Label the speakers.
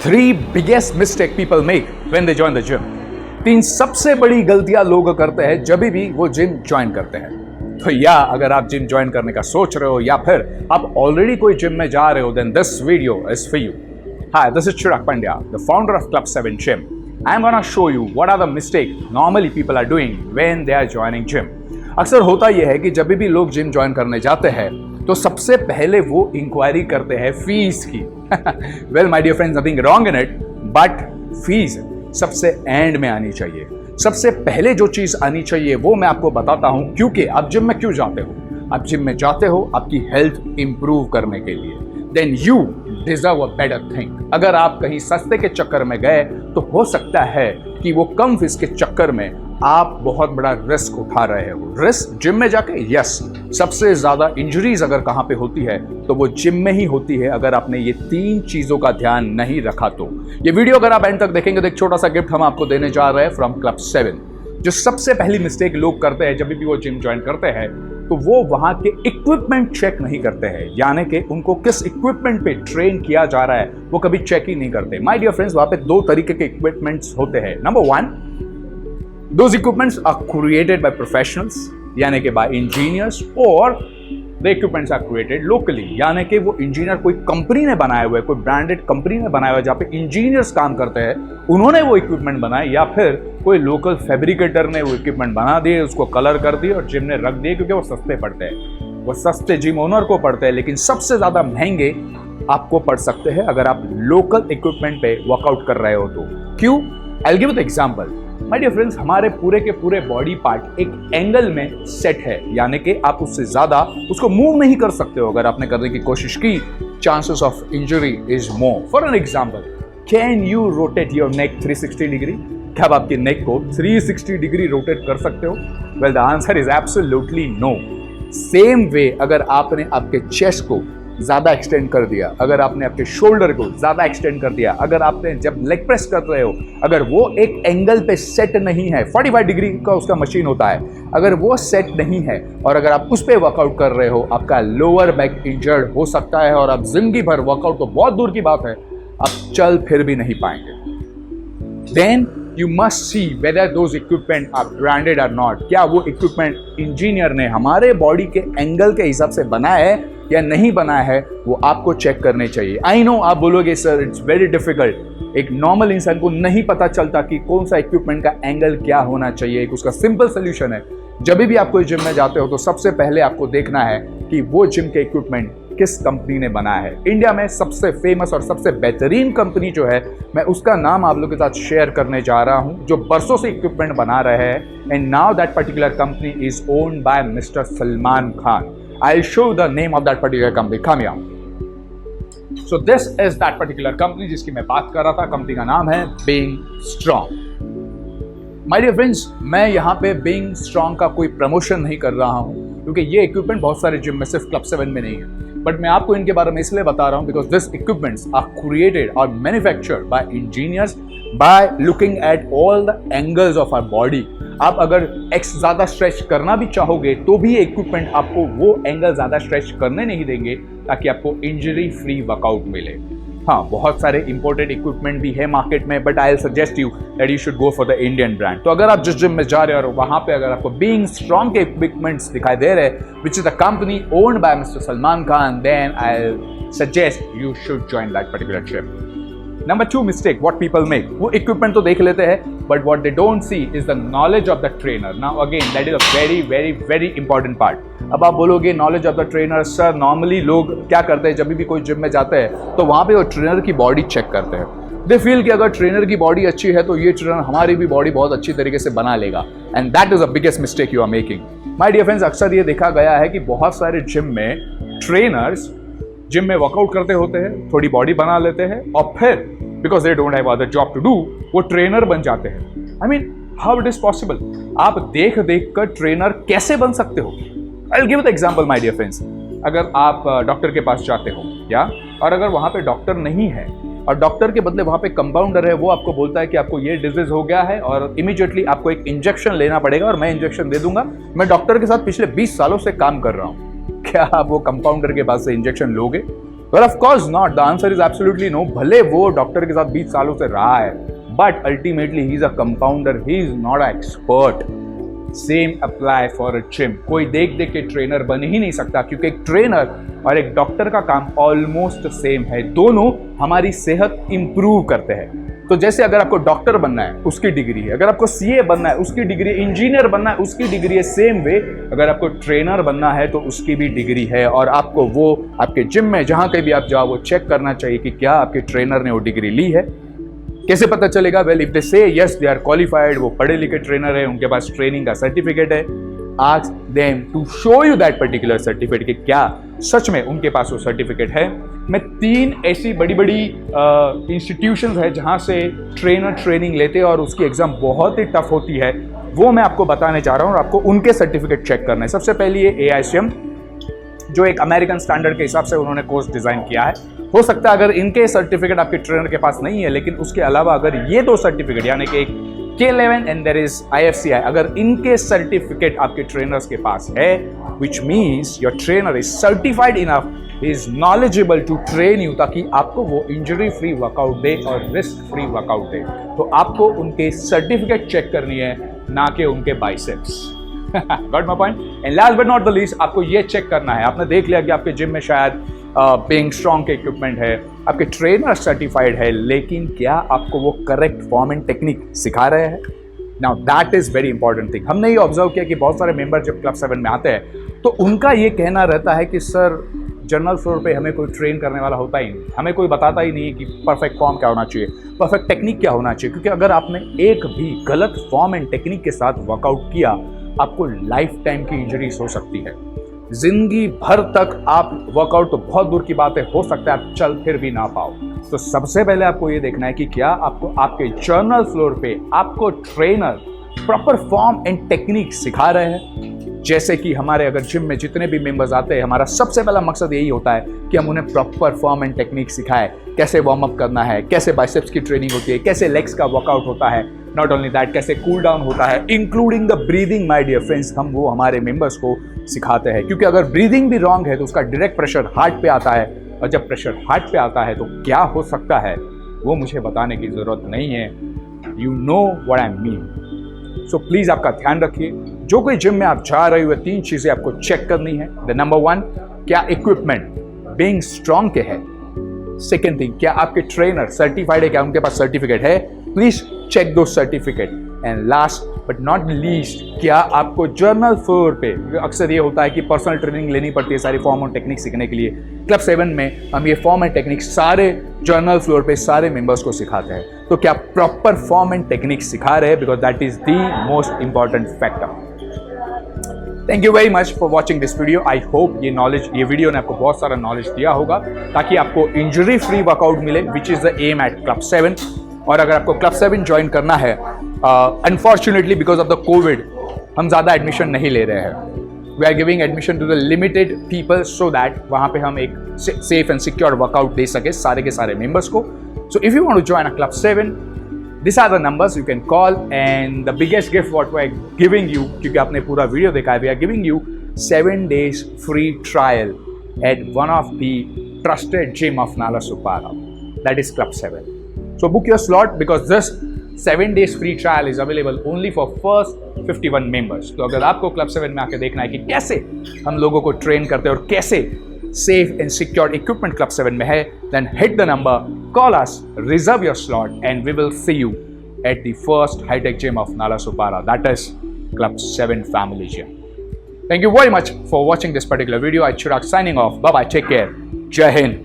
Speaker 1: 3 biggest mistake people make when they join the gym. 3 सबसे बड़ी गलतियां लोग करते हैं जब भी वो जिम ज्वाइन करते हैं. तो या अगर आप जिम ज्वाइन करने का सोच रहे हो या फिर आप ऑलरेडी कोई जिम में जा रहे हो, then this video is for you. Hi, this is Chirag Pandya, the founder of Club 7 Gym. I'm gonna show you what are the mistakes normally people are doing when they are joining gym. अक्सर होता यह है कि जब भी लोग gym join करने जाते हैं तो सबसे पहले वो इंक्वायरी करते हैं फीस की. Well my dear friends, nothing wrong in it, but fees सबसे एंड में आनी चाहिए. सबसे पहले जो चीज आनी चाहिए वो मैं आपको बताता हूं, क्योंकि आप जिम में क्यों जाते हो. आप जिम में जाते हो आपकी हेल्थ इंप्रूव करने के लिए. Then you deserve a better thing. अगर आप कहीं सस्ते के चक्कर में गए तो हो सकता है कि वो कम फीस के चक्कर में आप बहुत बड़ा रिस्क उठा रहे हो. रिस्क जिम में जाके, यस, सबसे ज्यादा इंजरीज अगर कहां पे होती है तो वो जिम में ही होती है अगर आपने ये 3 चीजों का ध्यान नहीं रखा तो. ये वीडियो अगर आप एंड तक देखेंगे तो एक छोटा सा गिफ्ट हम आपको देने जा रहे हैं फ्रॉम क्लब 7. जो सबसे पहली मिस्टेक लोग करते हैं जब भी वो जिम ज्वाइन करते हैं तो वो वहां के इक्विपमेंट चेक नहीं करते हैं, यानी कि उनको किस इक्विपमेंट पे ट्रेन किया जा रहा है वो कभी चेक ही नहीं करते. माय डियर फ्रेंड्स, वहां पे 2 तरीके के इक्विपमेंट्स होते हैं. Number 1, those equipments are created by professionals, यानी कि by engineers, और the equipments are created locally, यानी कि वो इंजीनियर कोई कंपनी ने बनाए हुए, कोई ब्रांडेड कंपनी ने बनाया हुआ जहाँ पे इंजीनियर्स काम करते हैं, उन्होंने वो इक्विपमेंट बनाए, या फिर कोई लोकल फैब्रिकेटर ने वो इक्विपमेंट बना दिए, उसको कलर कर दिए और जिम ने रख दिए, क्योंकि वो सस्ते पड़ते हैं. वो सस्ते जिम ओनर को पड़ते हैं, लेकिन सबसे ज़्यादा महंगे आपको पड़ सकते हैं अगर आप लोकल इक्विपमेंट पे वर्कआउट कर रहे हो तो. क्यों? I will give the example. My dear friends, हमारे पूरे के पूरे बॉडी पार्ट एक एंगल में सेट है, यानी कि आप उससे ज्यादा उसको मूव नहीं कर सकते हो. अगर आपने करने की कोशिश की, chances of injury is more. For an example, can you rotate your neck 360 degree? क्या आप आपके नेक को 360 डिग्री रोटेट कर सकते हो? Well, the answer is absolutely no. Same way अगर आपने आपके चेस्ट को ज्यादा एक्सटेंड कर दिया, अगर आपने आपके शोल्डर को ज्यादा एक्सटेंड कर दिया, अगर आपने जब लेग प्रेस कर रहे हो, अगर वो एक एंगल पे सेट नहीं है, 45 डिग्री का उसका मशीन होता है, अगर वो सेट नहीं है और अगर आप उस पर वर्कआउट कर रहे हो, आपका लोअर बैक इंजर्ड हो सकता है और आप जिंदगी भर वर्कआउट तो बहुत दूर की बात है, आप चल फिर भी नहीं पाएंगे. Then you must see whether those equipment are branded or not. क्या वो इक्विपमेंट इंजीनियर ने हमारे बॉडी के एंगल के हिसाब से बनाया है या नहीं बनाया है, वो आपको चेक करने चाहिए. आई नो आप बोलोगे सर इट्स वेरी डिफिकल्ट, एक नॉर्मल इंसान को नहीं पता चलता कि कौन सा इक्विपमेंट का एंगल क्या होना चाहिए. एक उसका सिंपल सोल्यूशन है. जब भी आप कोई जिम में जाते हो तो सबसे पहले आपको देखना है कि वो जिम के इक्विपमेंट किस कंपनी ने बनाया है. इंडिया में सबसे फेमस और सबसे बेहतरीन कंपनी जो है, मैं उसका नाम आप लोगों के साथ शेयर करने जा रहा हूं, जो बरसों से इक्विपमेंट बना रहे हैं. And now that particular company is owned by mister Salman Khan. I will show the name of that particular company. Come here. So this is that particular company जिसकी मैं बात कर रहा था. कंपनी का नाम है being strong. My dear friends, मैं यहाँ पे बीइंग स्ट्रांग का कोई प्रमोशन नहीं कर रहा हूँ, क्योंकि ये इक्विपमेंट बहुत सारे जिम में, सिर्फ क्लब 7 में नहीं है. बट मैं आपको इनके बारे में इसलिए बता रहा हूँ because this equipments are created और manufactured by engineers by looking at all the angles of our body. आप अगर एक्स ज़्यादा स्ट्रेच करना भी चाहोगे तो भी ये इक्विपमेंट आपको वो एंगल ज़्यादा स्ट्रेच करने नहीं देंगे ताकि आपको इंजरी फ्री वर्कआउट मिले. हाँ, बहुत सारे इंपोर्टेड इक्विपमेंट भी है मार्केट में, but I will suggest you that you should go for the Indian brand. तो अगर आप जिस जिम में जा रहे हो और वहाँ पे अगर आपको बीइंग स्ट्रांग के इक्विपमेंट्स दिखाई दे रहे हैं, which is the company owned by mister Salman Khan, then I will suggest you should join that particular gym. Number 2 mistake what people make, वो इक्विपमेंट तो देख लेते हैं but what they don't see is the knowledge of the trainer. Now again that is a very very very important part. अब आप बोलोगे knowledge of the trainer, sir normally लोग क्या करते हैं जब भी कोई जिम में जाते हैं तो वहाँ पे वो ट्रेनर की बॉडी चेक करते हैं. दे फील कि अगर ट्रेनर की बॉडी अच्छी है तो ये ट्रेनर हमारी भी बॉडी बहुत अच्छी तरीके से बना लेगा. And that is the biggest mistake you are making. My dear friends, अक्सर ये देखा गया है कि बहुत सारे जिम में ट्रेनर्स जिम में वर्कआउट करते होते हैं, थोड़ी बॉडी बना लेते हैं और फिर because they don't have other job to do वो ट्रेनर बन जाते हैं. I mean how it is possible? आप देख देख कर ट्रेनर कैसे बन सकते हो? I will give the example my dear friends. अगर आप डॉक्टर के पास जाते हो या और अगर वहाँ पे डॉक्टर नहीं है और डॉक्टर के बदले वहाँ पे कंपाउंडर है, वो आपको बोलता है कि आपको ये डिजीज हो गया है और इमीडिएटली आपको एक इंजेक्शन लेना पड़ेगा और मैं इंजेक्शन दे दूंगा. मैं डॉक्टर के साथ पिछले 20 सालों से काम कर रहा हूँ. क्या आप वो कंपाउंडर के पास से इंजेक्शन लोगे? Well of course not, the answer is absolutely no. भले वो डॉक्टर के साथ 20 सालों से रहा है, but ultimately he is a compounder, he is not a expert. Same apply for a gym. कोई देख देख के ट्रेनर बन ही नहीं सकता, क्योंकि एक ट्रेनर और एक डॉक्टर का काम ऑलमोस्ट सेम है। दोनों हमारी सेहत इंप्रूव करते हैं। तो जैसे अगर आपको डॉक्टर बनना है उसकी डिग्री है, अगर आपको सीए बनना है उसकी डिग्री, इंजीनियर बनना है उसकी डिग्री है, सेम वे अगर आपको ट्रेनर बनना है तो उसकी भी डिग्री है। और आपको वो आपके जिम में जहां कहीं भी आप जाओ वो चेक करना चाहिए कि क्या आपके ट्रेनर ने वो डिग्री ली है। कैसे पता चलेगा? वेल, इफ दे से यस दे आर क्वालिफाइड, वो पढ़े लिखे ट्रेनर है, उनके पास ट्रेनिंग का सर्टिफिकेट है, ask them to show you that particular certificate कि क्या सच में उनके पास वो सर्टिफिकेट है। मैं 3 ऐसी बड़ी बड़ी इंस्टीट्यूशंस है जहां से ट्रेनर ट्रेनिंग लेते हैं और उसकी एग्जाम बहुत ही टफ होती है, वो मैं आपको बताने जा रहा हूं और आपको उनके सर्टिफिकेट चेक करना है। सबसे पहले ये AICM, जो एक अमेरिकन स्टैंडर्ड के हिसाब से उन्होंने कोर्स डिजाइन किया है। हो सकता है अगर इनके सर्टिफिकेट आपके ट्रेनर के पास नहीं है, लेकिन उसके अलावा अगर ये 2 सर्टिफिकेट यानी कि एक K11 and there is IFCI, अगर इनके सर्टिफिकेट आपके ट्रेनर्स के पास है, which means your trainer is certified enough, is knowledgeable to train you, ताकि आपको वो इंजरी फ्री वर्कआउट दे और रिस्क फ्री वर्कआउट दे। तो आपको उनके सर्टिफिकेट चेक करनी है, ना कि उनके biceps. Got my point? And last but not the least, आपको ये चेक करना है, आपने देख लिया कि आपके जिम में शायद बीइंग स्ट्रॉन्ग के इक्विपमेंट है, आपके ट्रेनर सर्टिफाइड है, लेकिन क्या आपको वो करेक्ट फॉर्म एंड टेक्निक सिखा रहे हैं? Now that is very important thing. हमने ये ऑब्जर्व किया कि बहुत सारे मेंबर जब क्लब 7 में आते हैं तो उनका ये कहना रहता है कि सर जनरल फ्लोर पे हमें कोई ट्रेन करने वाला होता ही नहीं, हमें कोई बताता ही नहीं है कि परफेक्ट फॉर्म क्या होना चाहिए, परफेक्ट टेक्निक क्या होना चाहिए। क्योंकि अगर आपने एक भी गलत फॉर्म एंड टेक्निक के साथ वर्कआउट किया, आपको लाइफ टाइम की इंजरीज हो सकती है। जिंदगी भर तक आप वर्कआउट तो बहुत दूर की बात है, हो सकता है आप चल फिर भी ना पाओ। तो सबसे पहले आपको ये देखना है कि क्या आपको आपके जर्नल फ्लोर पे आपको trainer proper form and technique सिखा रहे हैं। जैसे कि हमारे अगर जिम में जितने भी मेंबर्स आते हैं, हमारा सबसे पहला मकसद यही होता है कि हम उन्हें प्रॉपर फॉर्म एंड टेक्निक सिखाएं, कैसे वार्म अप करना है, कैसे बाइसेप्स की ट्रेनिंग होती है, कैसे लेग्स का वर्कआउट होता है, नॉट ओनली दैट कैसे कूल डाउन होता है, including the breathing. My dear friends, हम वो हमारे मेंबर्स को सिखाते हैं, क्योंकि अगर ब्रीदिंग भी रॉन्ग है तो उसका डायरेक्ट प्रेशर हार्ट पे आता है, और जब प्रेशर हार्ट पे आता है तो क्या हो सकता है वो मुझे बताने की जरूरत नहीं है। You know what I mean. So please आपका ध्यान रखिए, जो कोई जिम में आप जा रहे हो 3 चीजें आपको चेक करनी है। द नंबर 1, क्या इक्विपमेंट बीइंग स्ट्रॉन्ग के है। सेकेंड थिंग, क्या आपके ट्रेनर सर्टिफाइड है, क्या उनके पास सर्टिफिकेट है, प्लीज चेक दो certificate. And last but not least, क्या आपको जर्नल फ्लोर पे, अक्सर ये होता है कि पर्सनल ट्रेनिंग लेनी पड़ती है सारी फॉर्म और टेक्निक सीखने के लिए। क्लब 7 में हम ये फॉर्म एंड टेक्निक सारे जर्नल फ्लोर पे सारे मेंबर्स को सिखाते हैं। तो क्या प्रॉपर फॉर्म एंड टेक्निक सिखा रहे हैं, because that is the most important factor. Thank you very much for watching this video. I hope ये वीडियो ने आपको बहुत सारा नॉलेज दिया होगा, ताकि आपको इंजरी फ्री वर्कआउट मिले, which is the aim at club 7। और अगर आपको क्लब 7 ज्वाइन करना है, unfortunately because of the covid हम ज़्यादा एडमिशन नहीं ले रहे हैं। We are giving admission to the limited people, so that वहाँ पे हम एक सेफ एंड सिक्योर वर्कआउट दे सके सारे के सारे मेंबर्स को। So if you want to join a club 7, these are the numbers you can call, and the biggest gift what we are giving you, क्योंकि आपने पूरा वीडियो देखा है, we are giving you 7 days free trial at one of the trusted gym of Nalasopara, that is Club 7. So book your slot, because this 7 days free trial is available only for first 51 members. तो अगर आपको Club 7 में आके देखना है कि कैसे हम लोगों को ट्रेन करते हैं और कैसे safe and secure equipment Club 7 में है, then hit the number, call us, reserve your slot, and we will see you at the first high-tech gym of Nalasopara, that is Club 7 Family Gym. Thank you very much for watching this particular video. I'm Chirag signing off. Bye-bye. Take care. Jai Hind.